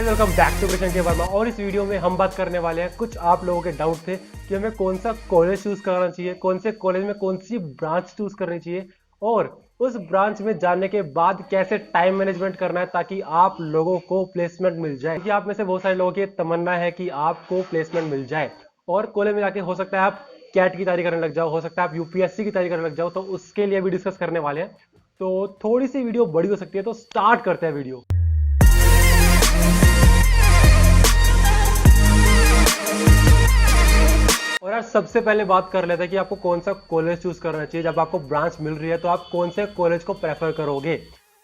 Welcome back to Krishna के वर्मा। और इस वीडियो में हम बात करने वाले हैं, कुछ आप लोगों के डाउट थे कि हमें कौन सा कॉलेज चूज करना चाहिए, कौन से कॉलेज में कौन सी ब्रांच चूज करनी चाहिए और उस ब्रांच में जाने के बाद कैसे टाइम मैनेजमेंट करना है ताकि आप लोगों को प्लेसमेंट मिल जाए। क्योंकि आप में से बहुत सारे लोगों की तमन्ना है कि आपको प्लेसमेंट मिल जाए और कॉलेज में जाके हो सकता है आप कैट की तैयारी करने लग जाओ, हो सकता है आप यूपीएससी की तैयारी करने लग जाओ। तो उसके लिए भी डिस्कस करने वाले हैं। तो थोड़ी सी वीडियो बड़ी हो सकती है, तो स्टार्ट करते हैं वीडियो। और यार सबसे पहले बात कर लेते हैं कि आपको कौन सा कॉलेज चूज करना चाहिए। जब आपको ब्रांच मिल रही है तो आप कौन से कॉलेज को प्रेफर करोगे।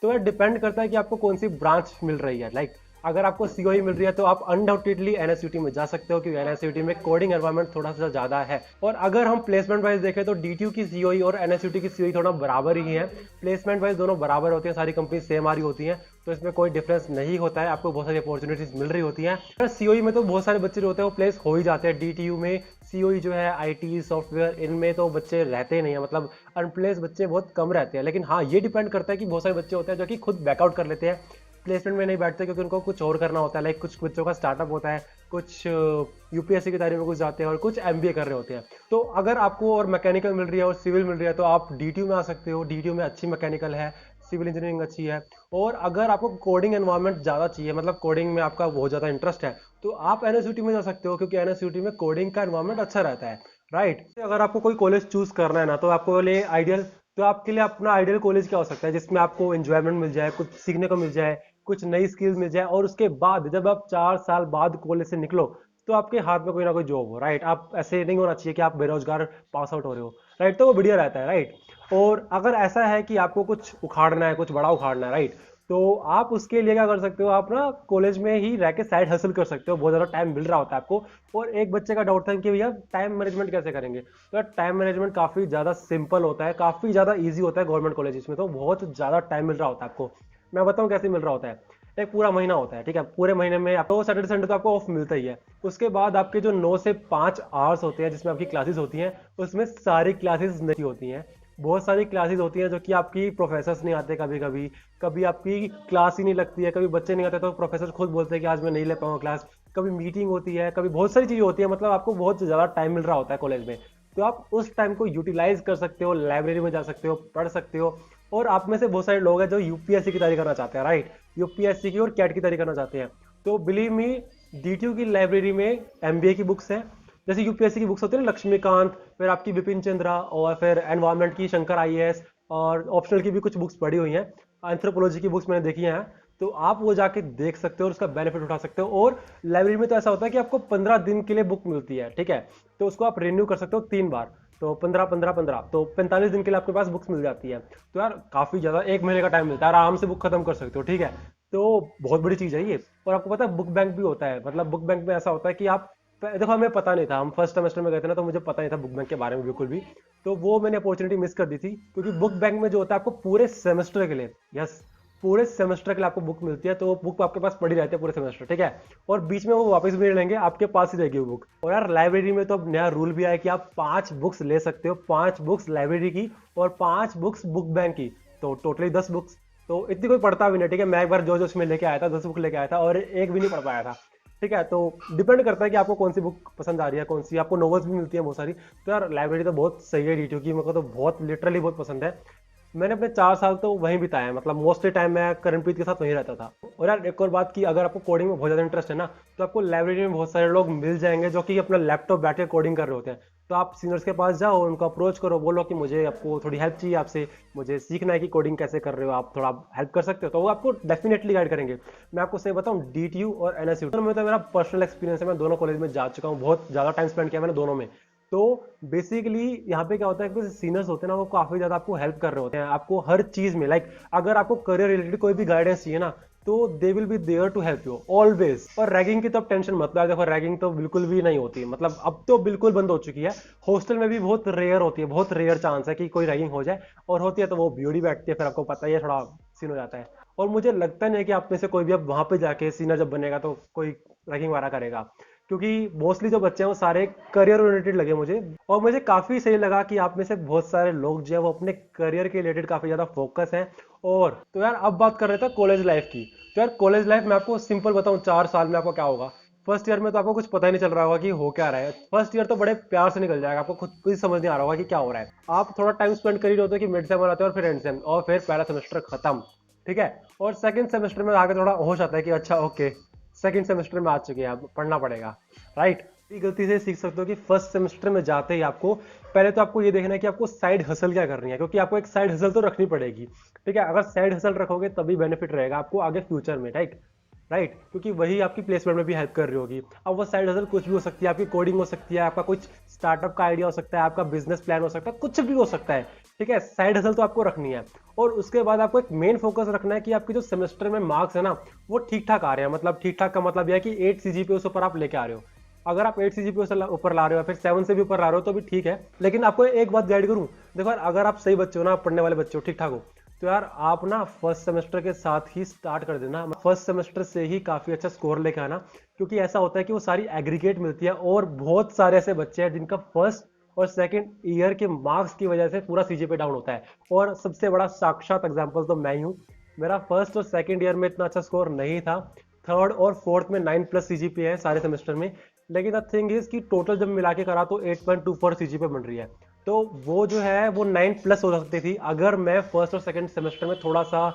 तो यार डिपेंड करता है कि आपको कौन सी ब्रांच मिल रही है। लाइक अगर आपको सीओई मिल रही है तो आप अनडाउटेडली एनएसयूटी में जा सकते हो क्योंकि एनएसयूटी में कोडिंग एनवायरनमेंट थोड़ा सा ज्यादा है। और अगर हम प्लेसमेंट वाइज देखें तो डीटीयू की सीओई और एनएसयूटी की सीओई थोड़ा बराबर ही है। प्लेसमेंट वाइज दोनों बराबर होती है, सारी कंपनी सेम आ रही होती है, तो इसमें कोई डिफरेंस नहीं होता है। आपको बहुत सारी अपॉर्चुनिटीज मिल रही होती है। सीओई में तो बहुत सारे बच्चे जो होते हैं वो प्लेस हो ही जाते हैं। डीटीयू में सीओई जो है आईटी सॉफ्टवेयर, इनमें तो बच्चे रहते ही नहीं है, मतलब अनप्लेस बच्चे बहुत कम रहते हैं। लेकिन हाँ, ये डिपेंड करता है कि बहुत सारे बच्चे होते हैं जो कि खुद बैकआउट कर लेते हैं, प्लेसमेंट में नहीं बैठते क्योंकि उनको कुछ और करना होता है। लाइक कुछ बच्चों का स्टार्टअप होता है, कुछ यूपीएससी की तैयारी में कुछ जाते हैं और कुछ एमबीए कर रहे होते हैं। तो अगर आपको और मैकेनिकल मिल रही है और सिविल मिल रही है तो आप डीटीयू में आ सकते हो। डीटीयू में अच्छी मैकेनिकल है, सिविल इंजीनियरिंग अच्छी है। और अगर आपको कोडिंग एनवायरनमेंट ज़्यादा चाहिए, मतलब कोडिंग में आपका बहुत ज़्यादा इंटरेस्ट है, तो आप एनएसयूटी में जा सकते हो क्योंकि एनएसयूटी में कोडिंग का एनवायरनमेंट अच्छा रहता है। राइट। अगर आपको कोई कॉलेज चूज करना है ना, तो आपको लिए आइडियल, तो आपके लिए अपना आइडियल कॉलेज क्या हो सकता है जिसमें आपको एंजॉयमेंट मिल जाए, कुछ सीखने को मिल जाए, कुछ नई स्किल्स मिल जाए और उसके बाद जब आप 4 साल बाद कॉलेज से निकलो तो आपके हाथ में कोई ना कोई जॉब हो। राइट। आप ऐसे नहीं होना चाहिए कि आप बेरोजगार पास आउट हो रहे हो। राइट। तो वो बढ़िया रहता है। राइट। और अगर ऐसा है कि आपको कुछ उखाड़ना है, कुछ बड़ा उखाड़ना है, राइट, तो आप उसके लिए क्या कर सकते हो, आप ना कॉलेज में ही रह के साइड हसल कर सकते हो। बहुत ज़्यादा टाइम मिल रहा होता है आपको। और एक बच्चे का डाउट था कि भैया टाइम मैनेजमेंट कैसे करेंगे। तो टाइम मैनेजमेंट काफ़ी ज़्यादा सिंपल होता है, काफ़ी ज़्यादा ईजी होता है। गवर्नमेंट कॉलेज में तो बहुत ज़्यादा टाइम मिल रहा होता है आपको। मैं बताऊँ कैसे मिल रहा होता है। एक पूरा महीना होता है, ठीक है। पूरे महीने में आपको सैटरडे संडे तो आपको ऑफ मिलता ही है। उसके बाद आपके जो 9 से 5 आवर्स होते हैं जिसमें आपकी क्लासेस होती हैं, उसमें सारी क्लासेस नहीं होती हैं। बहुत सारी क्लासेस होती हैं जो कि आपकी प्रोफेसर्स नहीं आते, कभी कभी कभी आपकी क्लास ही नहीं लगती है, कभी बच्चे नहीं आते तो प्रोफेसर खुद बोलते हैं कि आज मैं नहीं ले पाऊंगा क्लास। कभी मीटिंग होती है, कभी बहुत सारी चीज़ें होती है, मतलब आपको बहुत ज़्यादा टाइम मिल रहा होता है कॉलेज में। तो आप उस टाइम को यूटिलाइज कर सकते हो, लाइब्रेरी में जा सकते हो, पढ़ सकते हो। और आप में से बहुत सारे लोग हैं जो यूपीएससी की तैयारी करना चाहते हैं, राइट, यूपीएससी की और कैट की तैयारी करना चाहते हैं। तो बिलीव मी, डीटीयू की लाइब्रेरी में एमबीए की बुक्स हैं, जैसे यूपीएससी की बुक्स होती है ना, लक्ष्मीकांत, फिर आपकी बिपिन चंद्रा, और फिर एनवायरमेंट की शंकर आईएएस, और ऑप्शनल की भी कुछ बुक्स पढ़ी हुई हैं, एंथ्रोपोलॉजी की बुक्स मैंने देखी हैं। तो आप वो जाके देख सकते हो और उसका बेनिफिट उठा सकते हो। और लाइब्रेरी में तो ऐसा होता है कि आपको 15 दिन के लिए बुक मिलती है, ठीक है, तो उसको आप रिन्यू कर सकते हो 3 बार। तो 15 15 15, तो 45 दिन के लिए आपके पास बुक्स मिल जाती है। तो यार काफ़ी ज़्यादा, 1 महीने का टाइम मिलता है, आराम से बुक खत्म कर सकते हो, ठीक है। तो बहुत बड़ी चीज़ है ये। और आपको पता है बुक बैंक भी होता है, मतलब बुक बैंक में ऐसा होता है कि आप, देखो हमें पता नहीं था, हम फर्स्ट सेमेस्टर में गए थे ना, तो मुझे पता नहीं था बुक बैंक के बारे में बिल्कुल भी। तो वो मैंने अपॉर्चुनिटी मिस कर दी थी क्योंकि बुक बैंक में जो होता है आपको पूरे सेमेस्टर के लिए, यस, पूरे सेमेस्टर के लिए आपको बुक मिलती है। तो वो बुक आपके पास पड़ी रहती है पूरे सेमेस्टर, ठीक है। और बीच में वो वापस भी नहीं लेंगे, आपके पास ही रहेगी वो बुक। और यार लाइब्रेरी में तो अब नया रूल भी आया कि आप 5 बुक्स ले सकते हो, 5 बुक्स लाइब्रेरी की और 5 बुक्स बुक बैंक की, तो टोटली 10 बुक्स। तो इतनी कोई पढ़ता भी नहीं, ठीक है। मैं एक बार जो उसमें लेके आया था, 10 बुक लेके आया था और एक भी नहीं पढ़ पाया था, ठीक है। तो डिपेंड करता है कि आपको कौन सी बुक पसंद आ रही है, कौन सी। आपको नॉवेल्स भी मिलती है बहुत सारी। तो यार लाइब्रेरी तो बहुत सही है डीटीयू की, मेरे को तो बहुत लिटरली बहुत पसंद है। मैंने अपने 4 साल तो वहीं बिताए हैं, मतलब मोस्टली टाइम मैं करणप्रीत के साथ वहीं रहता था। और यार एक और बात की, अगर आपको कोडिंग में बहुत ज़्यादा इंटरेस्ट है ना, तो आपको लाइब्रेरी में बहुत सारे लोग मिल जाएंगे जो कि अपना लैपटॉप बैठ के कोडिंग कर रहे होते हैं। तो आप सीनियर्स के पास जाओ, उनको अप्रोच करो, बोलो कि मुझे आपको थोड़ी हेल्प चाहिए आपसे, मुझे सीखना है कि कोडिंग कैसे कर रहे हो, आप थोड़ा हेल्प कर सकते हो, तो वो आपको डेफिनेटली गाइड करेंगे। मैं आपको सही बताऊं, DTU और NSU में तो मेरा पर्सनल एक्सपीरियंस है, मैं दोनों कॉलेज में जा चुका हूँ, बहुत ज़्यादा टाइम स्पेंड किया मैंने दोनों में। तो बेसिकली यहाँ पे क्या होता है कि सीनियर्स होते हैं ना, वो काफी ज्यादा आपको हेल्प कर रहे होते हैं, आपको हर चीज में, लाइक अगर आपको करियर रिलेटेड कोई भी गाइडेंस चाहिए ना, तो they will be there to help you always. और रैगिंग की तो आप टेंशन मत लो, देखो रैगिंग तो बिल्कुल भी नहीं होती, मतलब अब तो बिल्कुल बंद हो चुकी है। हॉस्टल में भी बहुत रेयर होती है, बहुत रेयर चांस है कि कोई रैगिंग हो जाए, और होती है तो वो ब्यूटी बैठती है, फिर आपको पता ही है, थोड़ा सीन हो जाता है। और मुझे लगता नहीं है कि आप में से कोई भी अब वहां पे जाके सीनियर जब बनेगा तो कोई रैगिंग वाला करेगा, क्योंकि मोस्टली जो बच्चे हैं वो सारे करियर ओरिएंटेड लगे मुझे। और मुझे काफी सही लगा कि आप में से बहुत सारे लोग जो है वो अपने करियर के रिलेटेड काफी ज्यादा फोकस हैं। और तो यार अब बात कर रहे थे कॉलेज लाइफ की। तो यार कॉलेज लाइफ में आपको सिंपल बताऊं, 4 साल में आपको क्या होगा। फर्स्ट ईयर में तो आपको कुछ पता ही नहीं चल रहा होगा कि हो क्या रहा है, फर्स्ट ईयर तो बड़े प्यार से निकल जाएगा, आपको खुद कुछ समझ नहीं आ रहा होगा कि क्या हो रहा है। आप थोड़ा टाइम स्पेंड कर ही रहे होते हो कि मिड सेम आते हैं और फिर एंड सेम और फिर पहला सेमेस्टर खत्म, ठीक है। और सेकंड सेमेस्टर में आके थोड़ा होश आता है कि अच्छा ओके, सेकंड सेमेस्टर में आ चुके हैं, अब पढ़ना पड़ेगा, राइट। गलती से सीख सकते हो कि फर्स्ट सेमेस्टर में जाते ही आपको पहले तो आपको ये देखना है कि आपको साइड हसल क्या करनी है, क्योंकि आपको एक साइड हसल तो रखनी पड़ेगी, ठीक है। अगर साइड हसल रखोगे तभी बेनिफिट रहेगा आपको आगे फ्यूचर में, राइट। राइट, क्योंकि वही आपकी प्लेसमेंट में भी हेल्प कर रही होगी। अब वो साइड हसल कुछ भी हो सकती है, आपकी कोडिंग हो सकती है, आपका कुछ स्टार्टअप का आइडिया हो सकता है, आपका बिजनेस प्लान हो सकता है, कुछ भी हो सकता है, ठीक है। साइड हसल तो आपको रखनी है। और उसके बाद आपको एक मेन फोकस रखना है कि आपके जो सेमेस्टर में मार्क्स है ना, वो ठीक ठाक आ रहे हैं। मतलब ठीक ठाक का मतलब यह है कि 8 CGPA उस ऊपर आप लेके आ रहे हो। अगर आप 8 CGPA से ऊपर ला रहे हो, फिर 7 से भी ऊपर ला रहे हो तो भी ठीक है। लेकिन आपको एक बात गाइड करूं, देखो यार, अगर आप सही बच्चे हो ना, पढ़ने वाले बच्चे हो, ठीक ठाक हो, तो यार आप ना फर्स्ट सेमेस्टर के साथ ही स्टार्ट कर देना, फर्स्ट सेमेस्टर से ही काफी अच्छा स्कोर लेके आना। क्योंकि ऐसा होता है कि वो सारी एग्रीगेट मिलती है, और बहुत सारे ऐसे बच्चे हैं जिनका फर्स्ट और सेकंड ईयर के मार्क्स की वजह से पूरा CGPA डाउन होता है। और सबसे बड़ा साक्षात एग्जांपल तो मैं ही हूँ। मेरा फर्स्ट और सेकंड ईयर में इतना अच्छा स्कोर नहीं था, थर्ड और फोर्थ में 9+ CGPA है सारे सेमेस्टर में। लेकिन द थिंग इज कि टोटल जब मिला के करा तो 8.24 CGPA बन रही है। तो वो जो है वो 9+ हो सकती थी अगर मैं फर्स्ट और सेकंड सेमेस्टर में थोड़ा सा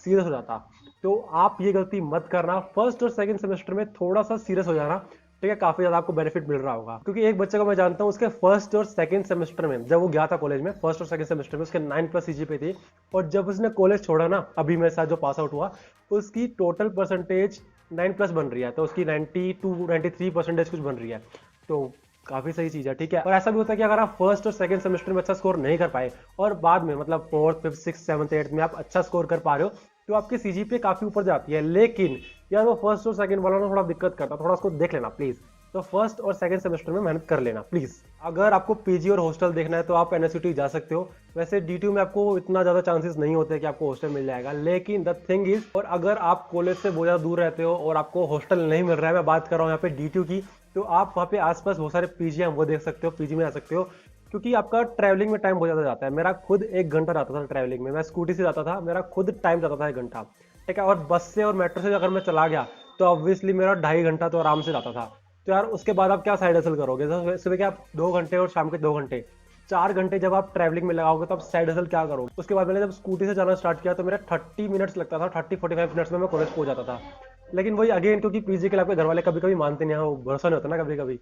सीरियस हो जाता। तो आप ये गलती मत करना, फर्स्ट और सेकंड सेमेस्टर में थोड़ा सा सीरियस हो जाना, ठीक है। काफी ज्यादा आपको बेनिफिट मिल रहा होगा, क्योंकि एक बच्चे को मैं जानता हूँ, उसके फर्स्ट और सेकंड सेमेस्टर में जब वो गया था कॉलेज में, फर्स्ट और सेकंड सेमेस्टर में उसके 9+ CGPA थी। और जब उसने कॉलेज छोड़ा ना, अभी मेरे साथ जो पास आउट हुआ, उसकी टोटल परसेंटेज 9+ बन रही है, तो उसकी 92-93% कुछ बन रही है। तो काफी सही चीज है, ठीक है। और ऐसा भी होता है कि अगर आप फर्स्ट और सेकंड सेमेस्टर में अच्छा स्कोर नहीं कर पाए, और बाद में मतलब fourth fifth six seventh eighth में आप अच्छा स्कोर कर पा रहे हो, तो आपकी CGPA काफी ऊपर जाती है। लेकिन यार वो फर्स्ट और सेकंड वाला ना थोड़ा दिक्कत करता है, थोड़ा उसको देख लेना प्लीज। तो फर्स्ट और सेकंड सेमेस्टर में मेहनत कर लेना प्लीज। अगर आपको PG और हॉस्टल देखना है तो आप NSUT जा सकते हो। वैसे DTU में आपको इतना ज्यादा चांसेस नहीं होते कि आपको हॉस्टल मिल जाएगा, लेकिन द थिंग इज, और अगर आप कॉलेज से बहुत ज्यादा दूर रहते हो और आपको हॉस्टल नहीं मिल रहा है, मैं बात कर रहा हूँ यहाँ पे DTU की, तो आप वहाँ पे आसपास बहुत सारे PG हैं, वो देख सकते हो, PG में आ सकते हो। क्योंकि आपका ट्रैवलिंग में टाइम बहुत ज्यादा जाता है, मेरा खुद 1 घंटा जाता था ट्रैवलिंग में, मैं स्कूटी से जाता था, मेरा खुद टाइम जाता था 1 घंटा, ठीक है। और बस से और मेट्रो से अगर मैं चला गया तो ऑब्वियसली मेरा 2.5 घंटा तो आराम से जाता था। तो यार उसके बाद आप क्या साइड हसल करोगे, सुबह के आप 2 घंटे और शाम के 2 घंटे, 4 घंटे जब आप ट्रैवलिंग में लगाओगे तो आप साइड हसल क्या करोगे। उसके बाद मैंने जब स्कूटी से जाना स्टार्ट किया तो मेरा 30 मिनट्स लगता था, 30-45 मिनट्स में मैं कॉलेज पहुंच जाता था। लेकिन वही अगेन, क्योंकि PG के लिए आपके घर वाले कभी कभी मानते नहीं हैं, वो भरोसा नहीं होता ना कभी कभी।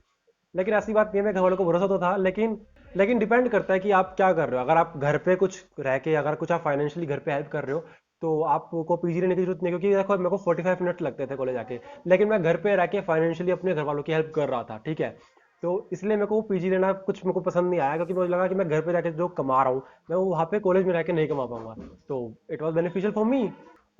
लेकिन ऐसी बात नहीं है, मेरे घर वालों को भरोसा तो था, लेकिन डिपेंड करता है कि आप क्या कर रहे हो। अगर आप घर पे कुछ रह के, अगर कुछ आप फाइनेंशियली घर पे हेल्प कर रहे हो, तो आपको PG लेने की जरूरत नहीं, क्योंकि देखो मेरे को 45 मिनट लगते थे कॉलेज आके, लेकिन मैं घर पे रह के फाइनेंशियली अपने घर वालों की हेल्प कर रहा था, ठीक है। तो इसलिए मेरे को PG लेना कुछ मेरे को पसंद नहीं आया, क्योंकि मुझे लगा कि मैं घर पे जाके जो कमा रहा हूँ, मैं वो वहाँ पे कॉलेज में रह के नहीं कमा पाऊंगा। तो it was beneficial for me.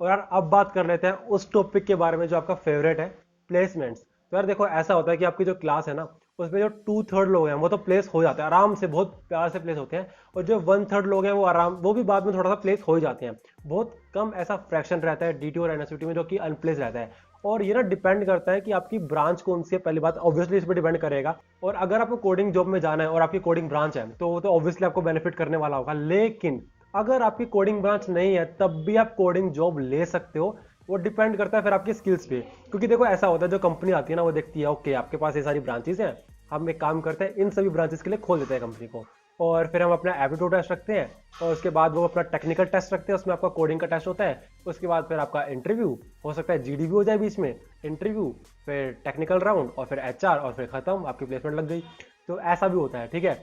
और यार अब बात कर लेते हैं उस टॉपिक के बारे में जो आपका फेवरेट है, प्लेसमेंट्स। तो यार देखो ऐसा होता है कि आपकी जो क्लास है ना, उसमें जो 2/3 लोग हैं वो तो प्लेस हो जाते हैं आराम से, बहुत प्यार से प्लेस होते हैं। और जो 1/3 लोग हैं वो भी बाद में थोड़ा सा प्लेस हो ही जाते हैं। बहुत कम ऐसा फ्रैक्शन रहता है DTU और NSUT में जो कि अनप्लेस रहता है। और ये ना डिपेंड करता है कि आपकी ब्रांच कौन सी है, पहली बात ऑब्वियसली इस पर डिपेंड करेगा। और अगर आपको कोडिंग जॉब में जाना है और आपकी कोडिंग ब्रांच है तो वो तो ऑब्वियसली आपको बेनिफिट करने वाला होगा। लेकिन अगर आपकी कोडिंग ब्रांच नहीं है तब भी आप कोडिंग जॉब ले सकते हो। वो डिपेंड करता है फिर आपकी स्किल्स पे, क्योंकि देखो ऐसा होता है, जो कंपनी आती है ना, वो देखती है ओके आपके पास ये सारी ब्रांचेस हैं, हम एक काम करते हैं इन सभी ब्रांचेस के लिए खोल देते हैं कंपनी को। और फिर हम अपना एप्टीट्यूड टेस्ट रखते हैं, और उसके बाद वो अपना टेक्निकल टेस्ट रखते हैं, उसमें आपका कोडिंग का टेस्ट होता है। उसके बाद फिर आपका इंटरव्यू हो सकता है, जीडी भी हो जाए बीच में, इंटरव्यू फिर टेक्निकल राउंड और फिर एचआर और फिर खत्म, आपकी प्लेसमेंट लग गई। तो ऐसा भी होता है, ठीक है।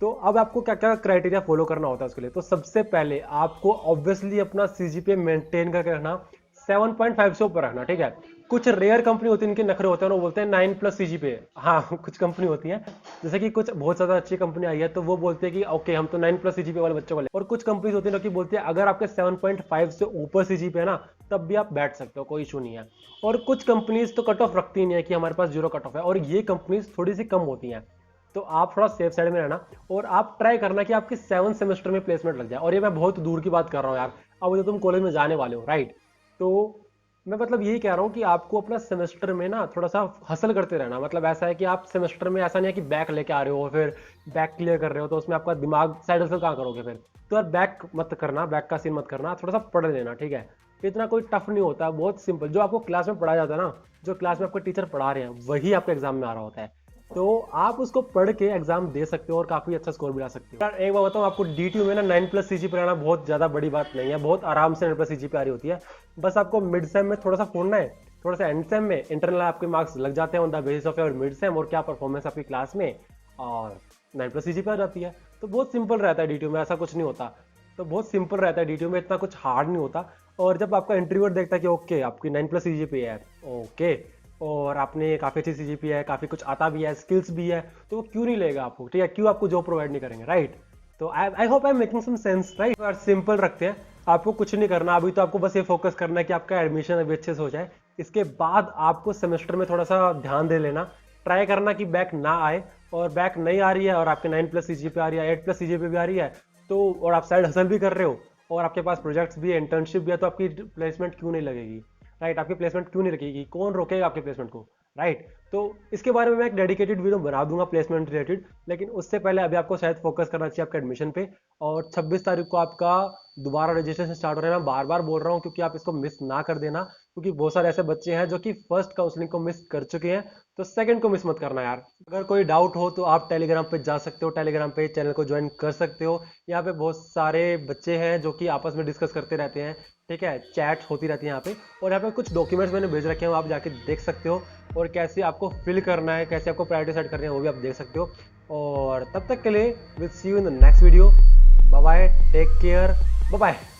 तो अब आपको क्या क्या क्राइटेरिया फॉलो करना होता है उसके लिए। तो सबसे पहले आपको ऑब्वियसली अपना सीजीपीए मेंटेन करके रखना, 7.5 से ऊपर रखना, ठीक है। कुछ रेयर कंपनी होती है इनके नखरे होते हैं, वो बोलते हैं 9+ सीजीपीए। हाँ कुछ कंपनी होती है, जैसे कि कुछ बहुत ज्यादा अच्छी कंपनी आई है तो वो बोलते हैं कि ओके हम तो 9+ सीजीपीए वाले बच्चों वाले। और कुछ कंपनीज होती है जो कि बोलती है अगर आपके 7.5 से ऊपर सीजीपीए है ना, तब भी आप बैठ सकते हो, कोई इशू नहीं है। और कुछ कंपनीज तो कट ऑफ रखती नहीं है कि हमारे पास 0 कट ऑफ है, और ये कंपनीज थोड़ी सी कम होती हैं। तो आप थोड़ा सेफ साइड में रहना, और आप ट्राई करना कि आपके 7 सेमेस्टर में प्लेसमेंट लग जाए। और ये मैं बहुत दूर की बात कर रहा हूँ यार, अब जो तुम कॉलेज में जाने वाले हो, राइट। तो मैं मतलब यही कह रहा हूँ कि आपको अपना सेमेस्टर में ना थोड़ा सा हसल करते रहना। मतलब ऐसा है कि आप सेमेस्टर में, ऐसा नहीं है कि बैक लेके आ रहे हो फिर बैक क्लियर कर रहे हो तो उसमें आपका दिमाग साइड हसल कहाँ करोगे फिर। तो यार बैक मत करना, बैक का सीन मत करना, थोड़ा सा पढ़ लेना, ठीक है। इतना कोई टफ नहीं होता, बहुत सिंपल। जो आपको क्लास में पढ़ाया जाता है ना, जो क्लास में आपको टीचर पढ़ा रहे हैं वही आपके एग्जाम में आ रहा होता है। तो आप उसको पढ़ के एग्जाम दे सकते हो और काफी अच्छा स्कोर भी ला सकते हो। यार एक बात बताऊं आपको, डीटीयू में ना 9+ सीजीपीए आना बहुत ज्यादा बड़ी बात नहीं है, बहुत आराम से 9+ सीजीपीए आ रही होती है। बस आपको मिड सेम में थोड़ा सा फोड़ना है, थोड़ा सा एंड सेम में इंटरनल आपके मार्क्स लग जाते हैं on the basis of your mid sem और क्या परफॉर्मेंस आपकी क्लास में, और 9+ सीजीपीए आ जाती है। तो बहुत सिंपल रहता है डीटीयू में, ऐसा कुछ नहीं होता। तो बहुत सिंपल रहता है डीटीयू में, इतना कुछ हार्ड नहीं होता। और जब आपका इंटरव्यूअर देखता है कि ओके आपकी 9+ सीजीपीए है, ओके, और आपने काफ़ी अच्छी सीजीपीए है, काफ़ी कुछ आता भी है, स्किल्स भी है, तो वो क्यों नहीं लेगा आपको, ठीक है। क्यों आपको जॉब प्रोवाइड नहीं करेंगे, राइट। तो I hope I am making some sense, right. यार सिंपल रखते हैं, आपको कुछ नहीं करना अभी। तो आपको बस ये फोकस करना है कि आपका एडमिशन अभी अच्छे से हो जाए। इसके बाद आपको सेमेस्टर में थोड़ा सा ध्यान दे लेना, ट्राई करना कि बैक ना आए। और बैक नहीं आ रही है और आपके 9+ सीजीपीए आ रही है, 8+ सीजीपीए भी आ रही है, तो और आप साइड हसल भी कर रहे हो और आपके पास प्रोजेक्ट्स भी है, इंटर्नशिप भी है, तो आपकी प्लेसमेंट क्यों नहीं लगेगी, राइट। आपकी प्लेसमेंट क्यों नहीं रखेगी, कौन रोकेगा आपके प्लेसमेंट को, राइट। तो इसके बारे में मैं एक डेडिकेटेड वीडियो बना दूंगा प्लेसमेंट रिलेटेड, लेकिन उससे पहले अभी आपको शायद फोकस करना चाहिए आपके एडमिशन पे। और 26 तारीख को आपका दोबारा रजिस्ट्रेशन स्टार्ट हो रहा है। मैं बार बार बोल रहा हूँ क्योंकि आप इसको मिस ना कर देना, क्योंकि बहुत सारे ऐसे बच्चे हैं जो कि फर्स्ट काउंसलिंग को मिस कर चुके हैं, तो सेकंड को मिस मत करना यार। अगर कोई डाउट हो तो आप टेलीग्राम पे जा सकते हो, टेलीग्राम पे चैनल को ज्वाइन कर सकते हो। यहाँ पे बहुत सारे बच्चे हैं जो कि आपस में डिस्कस करते रहते हैं, ठीक है, चैट होती रहती है यहाँ पे। और यहाँ पे कुछ डॉक्यूमेंट्स मैंने भेज रखे हैं, आप जाके देख सकते हो, और कैसे आपको फिल करना है, कैसे आपको प्रायोरिटी सेट करनी है, वो भी आप देख सकते हो। और तब तक के लिए will see you in the next video. Bye bye, take care, bye bye.